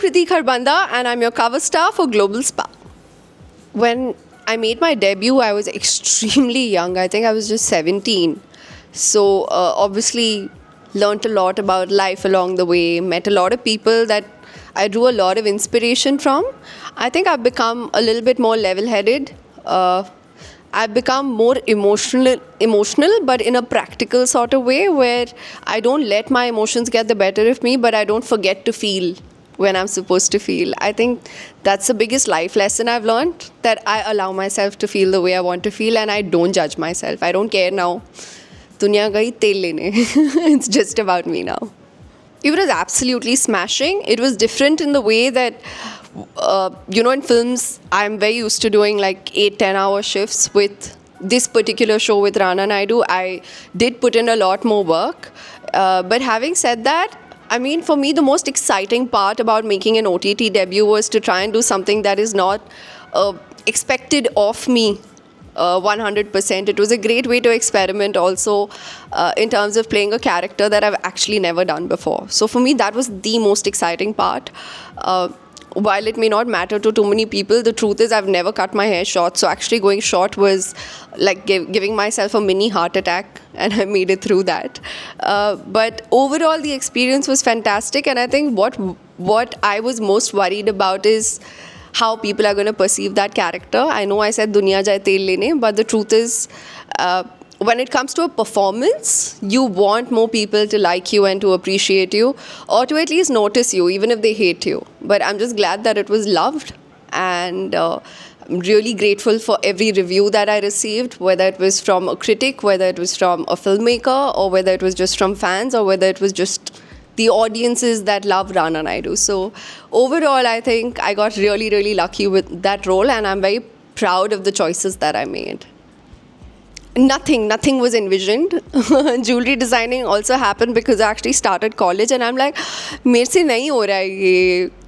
Kriti Kharbanda and I'm your cover star for GlobalSpa. When I made my debut, I was extremely young. I think I was just 17. So obviously learnt a lot about life along the way, met a lot of people that I drew a lot of inspiration from. I think I've become a little bit more level-headed. I've become more emotional, but in a practical sort of way where I don't let my emotions get the better of me, but I don't forget to feel when I'm supposed to feel. I think that's the biggest life lesson I've learned, that I allow myself to feel the way I want to feel and I don't judge myself. I don't care now. Duniya gayi tel lene. It's just about me now. It was absolutely smashing. It was different in the way that, in films, I'm very used to doing like 8-10 hour shifts. With this particular show with Rana Naidu, I did put in a lot more work. But having said that, I mean, for me, the most exciting part about making an OTT debut was to try and do something that is not expected of me 100%. It was a great way to experiment also in terms of playing a character that I've actually never done before. So for me, that was the most exciting part. While it may not matter to too many people, the truth is I've never cut my hair short. So actually going short was like giving myself a mini heart attack, and I made it through that. But overall, the experience was fantastic. And I think what I was most worried about is how people are going to perceive that character. I know I said Duniya Jaye Tel Lene, but the truth is, when it comes to a performance, you want more people to like you and to appreciate you, or to at least notice you, even if they hate you. But I'm just glad that it was loved, and I'm really grateful for every review that I received, whether it was from a critic, whether it was from a filmmaker, or whether it was just from fans, or whether it was just the audiences that love Rana Naidu. So overall, I think I got really, really lucky with that role, and I'm very proud of the choices that I made. Nothing was envisioned. Jewelry designing also happened because I actually started college, and I'm like, मेरे से नहीं हो रहा है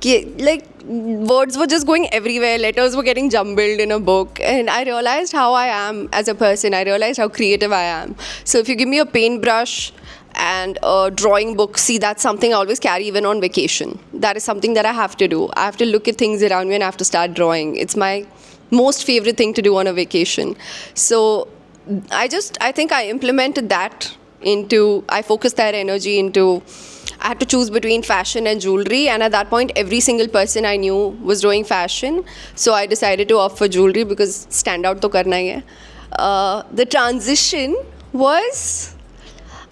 ये. Like, words were just going everywhere, letters were getting jumbled in a book, and I realized how I am as a person. I realized how creative I am. So if you give me a paintbrush and a drawing book, see, that's something I always carry even on vacation. That is something that I have to do. I have to look at things around me and I have to start drawing. It's my most favorite thing to do on a vacation. So I think I implemented that I focused that energy into, I had to choose between fashion and jewelry, and at that point every single person I knew was doing fashion, so I decided to opt for jewelry because stand out to karna hi hai. The transition was,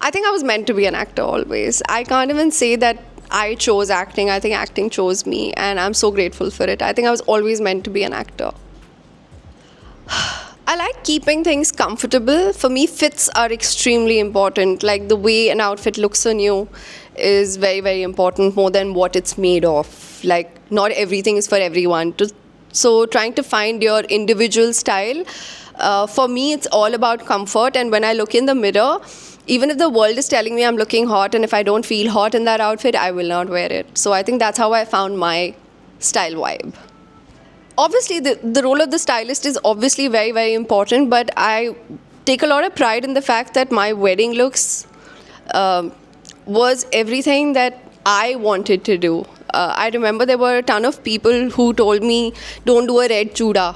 I think I was meant to be an actor always. I can't even say that I chose acting. I think acting chose me, and I'm so grateful for it. I think I was always meant to be an actor. I like keeping things comfortable. For me, fits are extremely important. Like the way an outfit looks on you is very, very important, more than what it's made of. Like not everything is for everyone. So trying to find your individual style, for me, it's all about comfort. And when I look in the mirror, even if the world is telling me I'm looking hot, and if I don't feel hot in that outfit, I will not wear it. So I think that's how I found my style vibe. Obviously, the role of the stylist is obviously very, very important, but I take a lot of pride in the fact that my wedding looks was everything that I wanted to do. I remember there were a ton of people who told me, don't do a red chuda.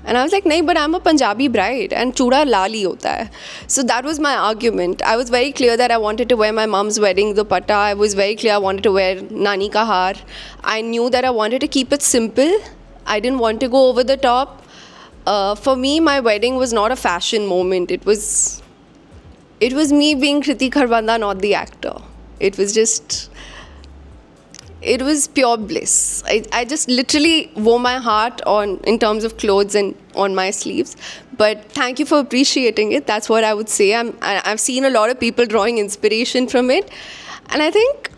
And I was like, nahi, but I'm a Punjabi bride and chuda lal hi hota hai. So that was my argument. I was very clear that I wanted to wear my mom's wedding dupatta. I was very clear I wanted to wear nani ka haar. I knew that I wanted to keep it simple. I didn't want to go over the top. For me, my wedding was not a fashion moment. It was me being Kriti Kharbanda, not the actor. It was pure bliss. I just literally wore my heart in terms of clothes and on my sleeves. But thank you for appreciating it. That's what I would say. I've seen a lot of people drawing inspiration from it. And I think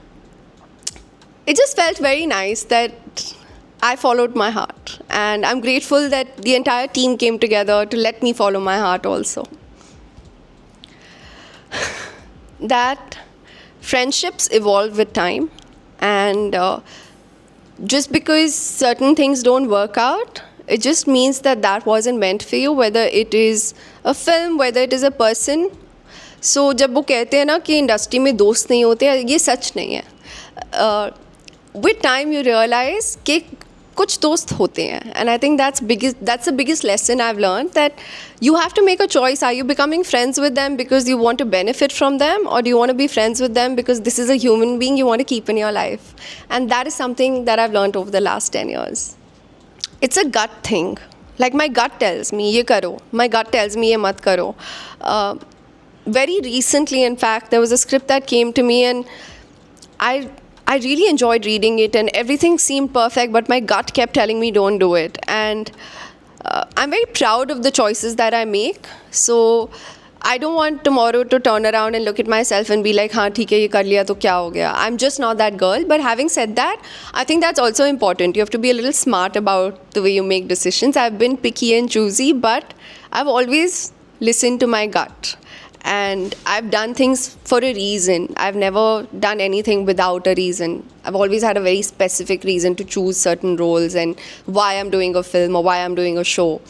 it just felt very nice that I followed my heart, and I'm grateful that the entire team came together to let me follow my heart also. That friendships evolve with time, and just because certain things don't work out, it just means that wasn't meant for you, whether it is a film, whether it is a person. So जब वो कहते हैं ना कि industry में दोस्त नहीं होते, ये सच नहीं है. with time you realize कि कुछ दोस्त होते हैं, and I think that's the biggest lesson I've learned, that you have to make a choice. Are you becoming friends with them because you want to benefit from them, or do you want to be friends with them because this is a human being you want to keep in your life? And that is something that I've learned over the last 10 years. It's a gut thing. Like my gut tells me ye karo, my gut tells me ye mat karo. Very recently, in fact, there was a script that came to me, and I really enjoyed reading it, and everything seemed perfect, but my gut kept telling me don't do it. And I'm very proud of the choices that I make. So I don't want tomorrow to turn around and look at myself and be like, हाँ ठीक है ये कर लिया तो क्या हो गया. I'm just not that girl. But having said that, I think that's also important. You have to be a little smart about the way you make decisions. I've been picky and choosy, but I've always listened to my gut. And I've done things for a reason. I've never done anything without a reason. I've always had a very specific reason to choose certain roles and why I'm doing a film or why I'm doing a show.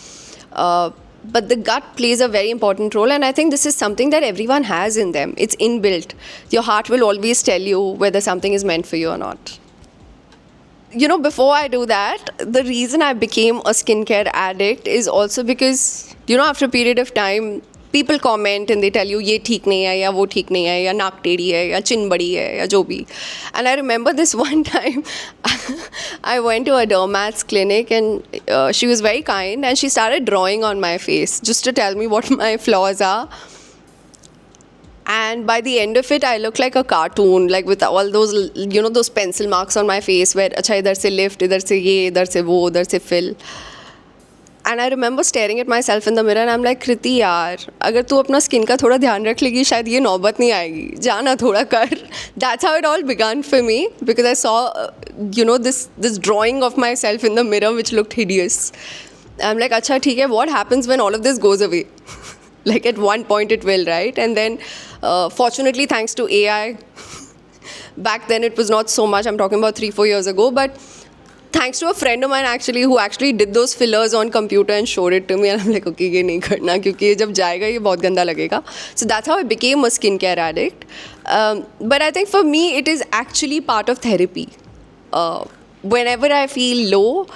But the gut plays a very important role, and I think this is something that everyone has in them. It's inbuilt. Your heart will always tell you whether something is meant for you or not. You know, before I do that, the reason I became a skincare addict is also because, you know, after a period of time, people comment and they tell you ये ठीक नहीं है या वो ठीक नहीं है या नाक टेढ़ी है या चिन बड़ी है या जो भी. And I remember this one time I went to a dermat's clinic, and she was very kind, and she started drawing on my face just to tell me what my flaws are. And by the end of it, I looked like a cartoon, like with all those, you know, those pencil marks on my face where अच्छा इधर से lift, इधर से ये, इधर से वो, इधर से fill. And I remember staring at myself in the mirror, and I'm like, Kriti यार, अगर तू अपना skin का थोड़ा ध्यान रख लेगी, शायद ये नौबत नहीं आएगी. जाना थोड़ा कर. That's how it all began for me, because I saw, you know, this drawing of myself in the mirror which looked hideous. I'm like, अच्छा ठीक है, what happens when all of this goes away? Like at one point it will, right? And then fortunately, thanks to AI, back then it was not so much. I'm talking about 3-4 years ago, but thanks to a friend of mine actually who actually did those fillers on computer and showed it to me, and I'm like, okay, ये नहीं करना क्योंकि ये जब जाएगा ये बहुत गंदा लगेगा. So that's how I became a skincare addict. But I think for me it is actually part of therapy. Whenever I feel low,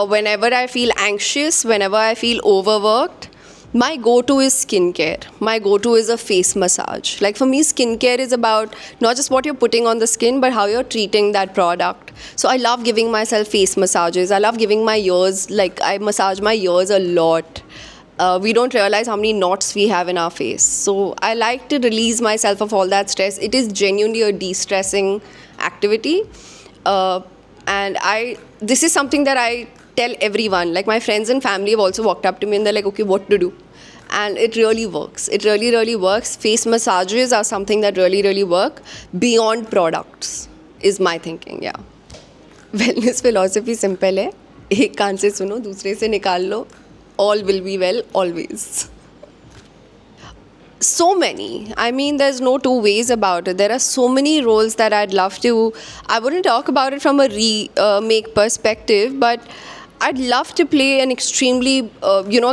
whenever I feel anxious, whenever I feel overworked, my go-to is skincare. My go-to is a face massage. Like for me, skincare is about not just what you're putting on the skin, but how you're treating that product. So I love giving myself face massages. I love giving my ears, like I massage my ears a lot. We don't realize how many knots we have in our face. So I like to release myself of all that stress. It is genuinely a de-stressing activity. And this is something that I tell everyone. Like my friends and family have also walked up to me and they're like, okay, what to do? And it really works. It really, really works. Face massages are something that really, really work beyond products, is my thinking, yeah. Wellness philosophy simple है. एक कान से सुनो, दूसरे से निकाल लो. All will be well, always. So many. I mean, there's no two ways about it. There are so many roles that I'd love to. I wouldn't talk about it from a remake perspective, but I'd love to play an extremely,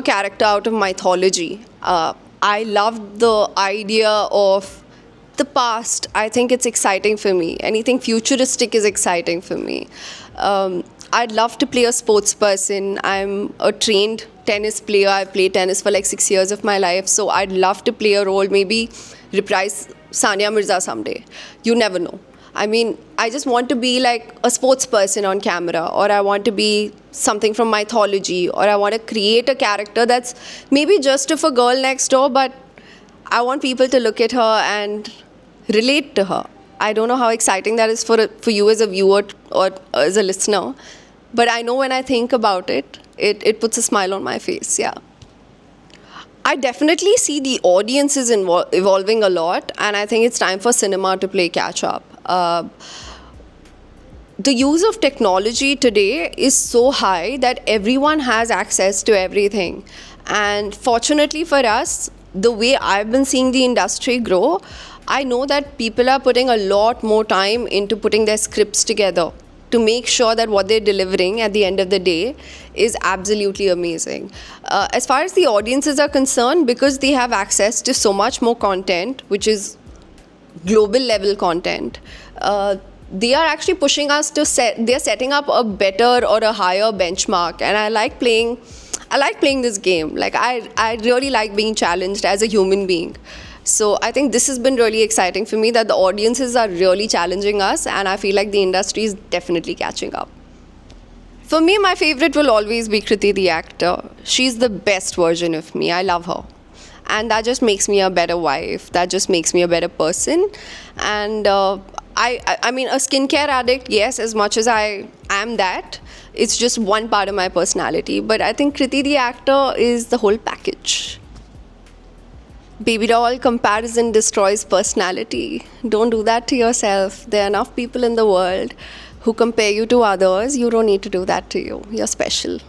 character out of mythology. I love the idea of the past. I think it's exciting for me. Anything futuristic is exciting for me. I'd love to play a sports person. I'm a trained tennis player. I played tennis for like 6 years of my life. So I'd love to play a role, maybe reprise Sania Mirza someday. You never know. I mean, I just want to be like a sports person on camera, or I want to be something from mythology, or I want to create a character that's maybe just of a girl next door, but I want people to look at her and relate to her. I don't know how exciting that is for you as a viewer or as a listener, but I know when I think about it, it puts a smile on my face, yeah. I definitely see the audience is evolving a lot, and I think it's time for cinema to play catch up. The use of technology today is so high that everyone has access to everything. And fortunately for us, the way I've been seeing the industry grow, I know that people are putting a lot more time into putting their scripts together to make sure that what they're delivering at the end of the day is absolutely amazing. As far as the audiences are concerned, because they have access to so much more content, which is global level content, they are actually pushing us to they're setting up a better or a higher benchmark, and I like playing this game. Like I really like being challenged as a human being. So I think this has been really exciting for me, that the audiences are really challenging us, and I feel like the industry is definitely catching up. For me, my favorite will always be Kriti the actor. She's the best version of me. I love her. And that just makes me a better wife. That just makes me a better person. And I mean, a skincare addict, yes, as much as I am that, it's just one part of my personality. But I think Kriti the actor is the whole package. Baby doll, comparison destroys personality. Don't do that to yourself. There are enough people in the world who compare you to others. You don't need to do that to you. You're special.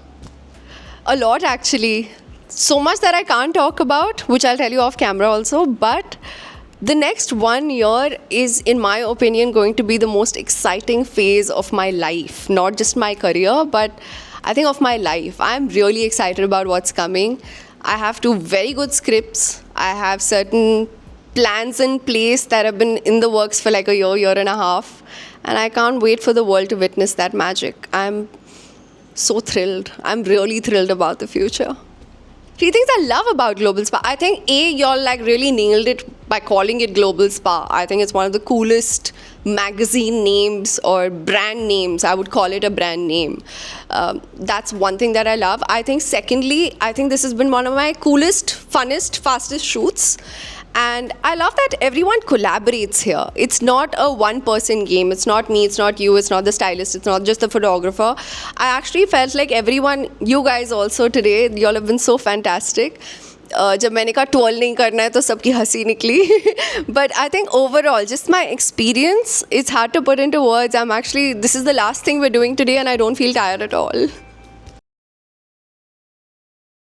A lot, actually. So much that I can't talk about, which I'll tell you off camera also. But the next 1 year is, in my opinion, going to be the most exciting phase of my life. Not just my career, but I think of my life. I'm really excited about what's coming. I have 2 very good scripts. I have certain plans in place that have been in the works for like a year and a half. And I can't wait for the world to witness that magic. I'm so thrilled. I'm really thrilled about the future. 3 things I love about GlobalSpa. I think y'all like really nailed it by calling it GlobalSpa. I think it's one of the coolest magazine names or brand names. I would call it a brand name. That's one thing that I love. I think secondly, I think this has been one of my coolest, funnest, fastest shoots. And I love that everyone collaborates here. It's not a one-person game. It's not me, it's not you, it's not the stylist, it's not just the photographer. I actually felt like everyone, you guys also today, you all have been so fantastic. जब मैंने कहा twirl नहीं करना है तो सबकी हंसी निकली. But I think overall, just my experience, it's hard to put into words. This is the last thing we're doing today and I don't feel tired at all.